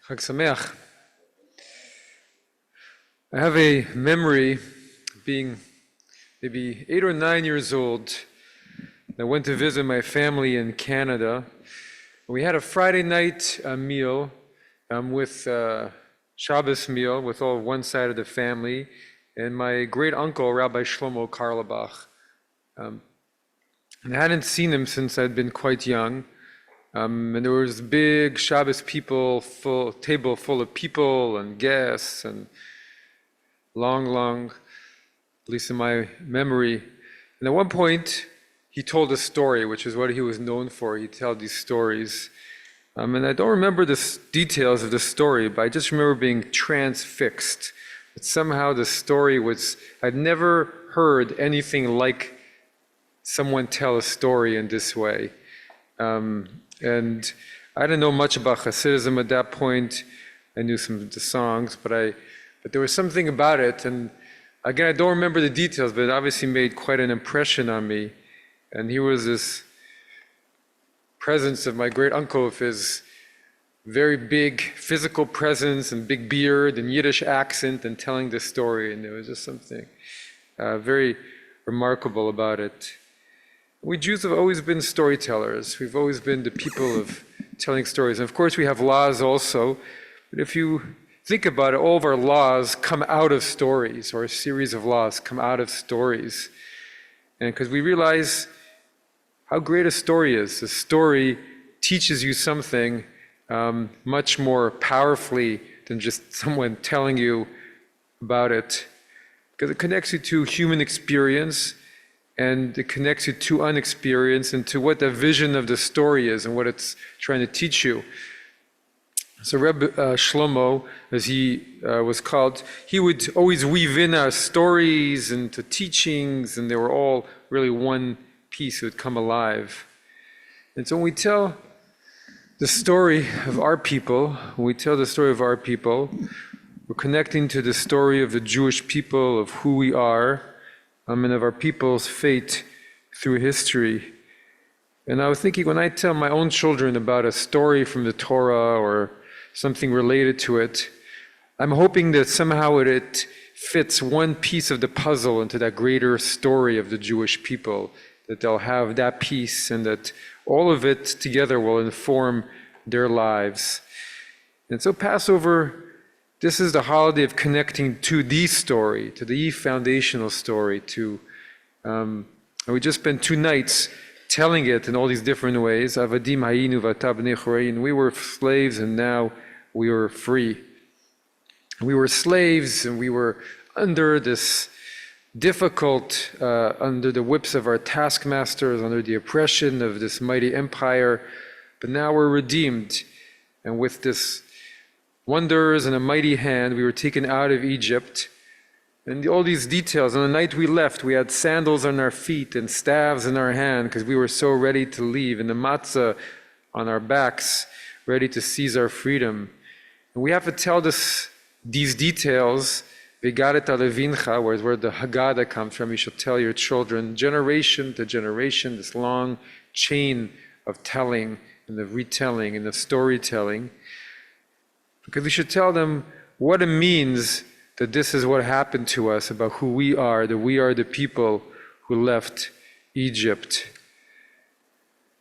Chag Sameach. I have a memory being maybe 8 or 9 years old. I went to visit my family in Canada. We had a Friday night meal with Shabbos meal with all one side of the family, and my great uncle, Rabbi Shlomo Karlebach. And I hadn't seen him since I'd been quite young. And there was big Shabbos table full of people and guests, and long, at least in my memory. And at one point, he told a story, which is what he was known for. He'd tell these stories. And I don't remember the details of the story, but I just remember being transfixed. That somehow the story was, I'd never heard anything like someone tell a story in this way. And I didn't know much about Hasidism at that point. I knew some of the songs, but there was something about it. And again, I don't remember the details, but it obviously made quite an impression on me. And he was this presence of my great uncle, with his very big physical presence and big beard and Yiddish accent, and telling this story. And there was just something very remarkable about it. We Jews have always been storytellers. We've always been the people of telling stories. And of course, we have laws also. But if you think about it, all of our laws come out of stories, or a series of laws come out of stories. And because we realize how great a story is. A story teaches you something much more powerfully than just someone telling you about it. Because it connects you to human experience, and it connects you to unexperience and to what the vision of the story is and what it's trying to teach you. So Rabbi Shlomo, as he was called, he would always weave in our stories into teachings, and they were all really one piece that would come alive. And so when we tell the story of our people, we're connecting to the story of the Jewish people, of who we are, and of our people's fate through history. And I was thinking, when I tell my own children about a story from the Torah or something related to it, I'm hoping that somehow it fits one piece of the puzzle into that greater story of the Jewish people, that they'll have that piece, and that all of it together will inform their lives. And so Passover, this is the holiday of connecting to the story, to the foundational story, and we just spent 2 nights telling it in all these different ways. Avadim hayinu v'ata bnei chorein. We were slaves, and now we were free. We were slaves, and we were under this difficult, under the whips of our taskmasters, under the oppression of this mighty empire. But now we're redeemed, and with this wonders and a mighty hand, we were taken out of Egypt. And all these details, on the night we left, we had sandals on our feet and staves in our hand, because we were so ready to leave, and the matzah on our backs, ready to seize our freedom. And we have to tell these details, Vegaret alevincha, where the Haggadah comes from. You shall tell your children, generation to generation, this long chain of telling and of retelling and of storytelling. Because we should tell them what it means that this is what happened to us, about who we are, that we are the people who left Egypt.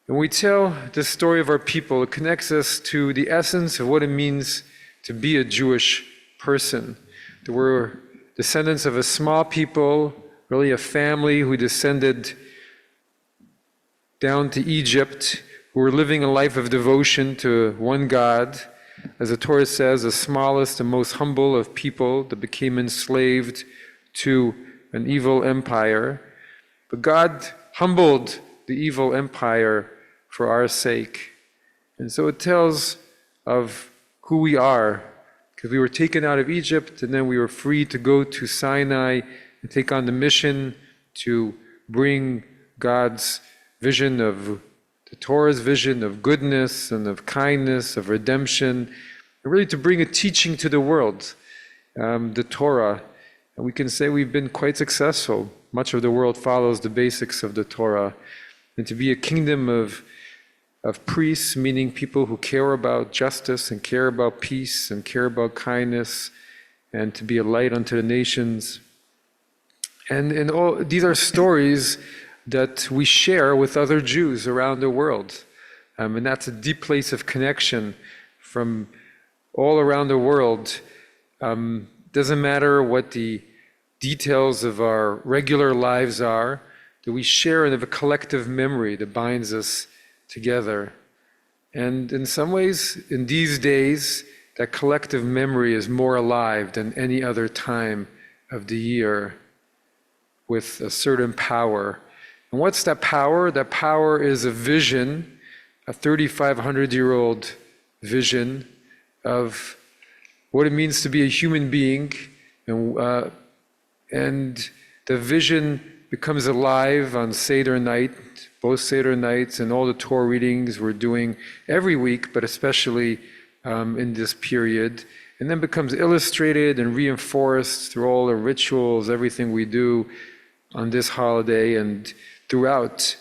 And we tell the story of our people, it connects us to the essence of what it means to be a Jewish person. That we're descendants of a small people, really a family who descended down to Egypt, who were living a life of devotion to one God. As the Torah says, the smallest and most humble of people that became enslaved to an evil empire. But God humbled the evil empire for our sake. And so it tells of who we are, because we were taken out of Egypt, and then we were free to go to Sinai and take on the mission to bring God's vision of the Torah's vision of goodness and of kindness, of redemption, and really to bring a teaching to the world, the Torah. And we can say we've been quite successful. Much of the world follows the basics of the Torah. And to be a kingdom of of priests, meaning people who care about justice and care about peace and care about kindness and to be a light unto the nations. And all these are stories that we share with other Jews around the world. And that's a deep place of connection from all around the world. Doesn't matter what the details of our regular lives are, that we share in a collective memory that binds us together. And in some ways, in these days, that collective memory is more alive than any other time of the year, with a certain power. And what's that power? That power is a vision, a 3,500-year-old vision of what it means to be a human being. And the vision becomes alive on Seder night, both Seder nights and all the Torah readings we're doing every week, but especially in this period, and then becomes illustrated and reinforced through all the rituals, everything we do on this holiday and throughout,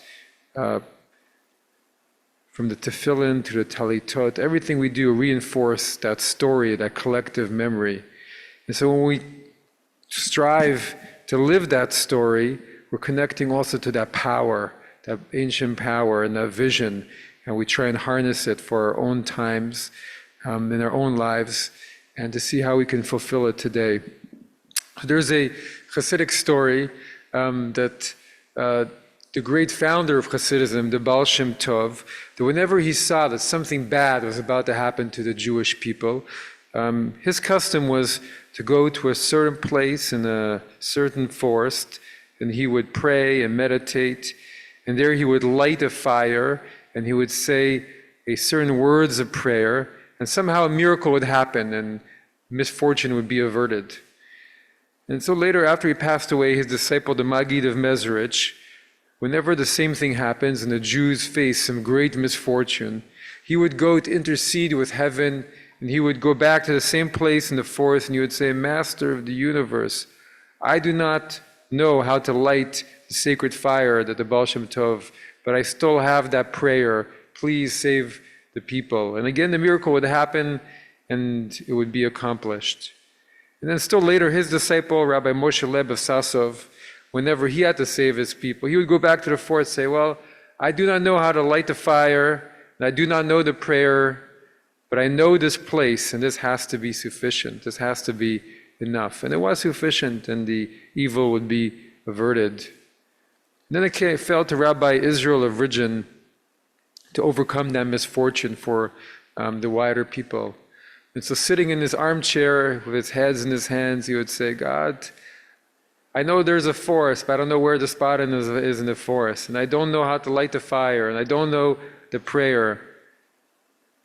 from the tefillin to the talitot, everything we do reinforce that story, that collective memory. And so when we strive to live that story, we're connecting also to that power, that ancient power and that vision, and we try and harness it for our own times, in our own lives, and to see how we can fulfill it today. There's a Hasidic story that the great founder of Hasidism, the Baal Shem Tov, that whenever he saw that something bad was about to happen to the Jewish people, his custom was to go to a certain place in a certain forest, and he would pray and meditate, and there he would light a fire, and he would say a certain words of prayer, and somehow a miracle would happen, and misfortune would be averted. And so later, after he passed away, his disciple, the Maggid of Mezrich, whenever the same thing happens and the Jews face some great misfortune, he would go to intercede with heaven, and he would go back to the same place in the forest, and he would say, Master of the universe, I do not know how to light the sacred fire that the Baal Shem Tov, but I still have that prayer. Please save the people. And again, the miracle would happen, and it would be accomplished. And then still later, his disciple, Rabbi Moshe Leib of Sasov, whenever he had to save his people, he would go back to the forest and say, well, I do not know how to light the fire, and I do not know the prayer, but I know this place, and this has to be sufficient. This has to be enough. And it was sufficient, and the evil would be averted. And then it fell to Rabbi Israel of Ridgen to overcome that misfortune for the wider people. And so sitting in his armchair with his heads in his hands, he would say, God, I know there's a forest, but I don't know where the spot is in the forest. And I don't know how to light the fire, and I don't know the prayer.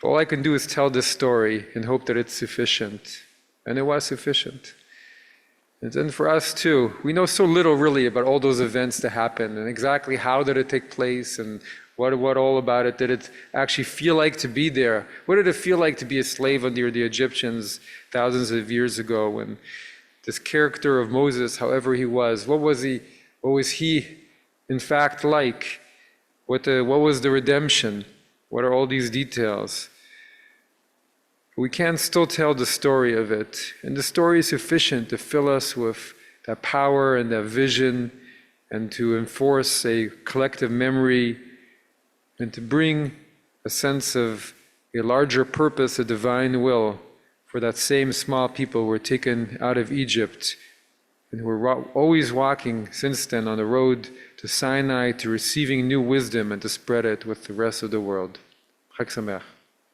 But all I can do is tell this story and hope that it's sufficient. And it was sufficient. And then for us too, we know so little really about all those events that happened, and exactly how did it take place, and what all about it. Did it actually feel like to be there? What did it feel like to be a slave under the Egyptians thousands of years ago, when this character of Moses, however he was, what was he in fact like? What was the redemption? What are all these details? We can still tell the story of it, and the story is sufficient to fill us with that power and that vision, and to enforce a collective memory, and to bring a sense of a larger purpose, a divine will, for that same small people who were taken out of Egypt, and who were always walking since then on the road to Sinai, to receiving new wisdom and to spread it with the rest of the world. Chag Sameach.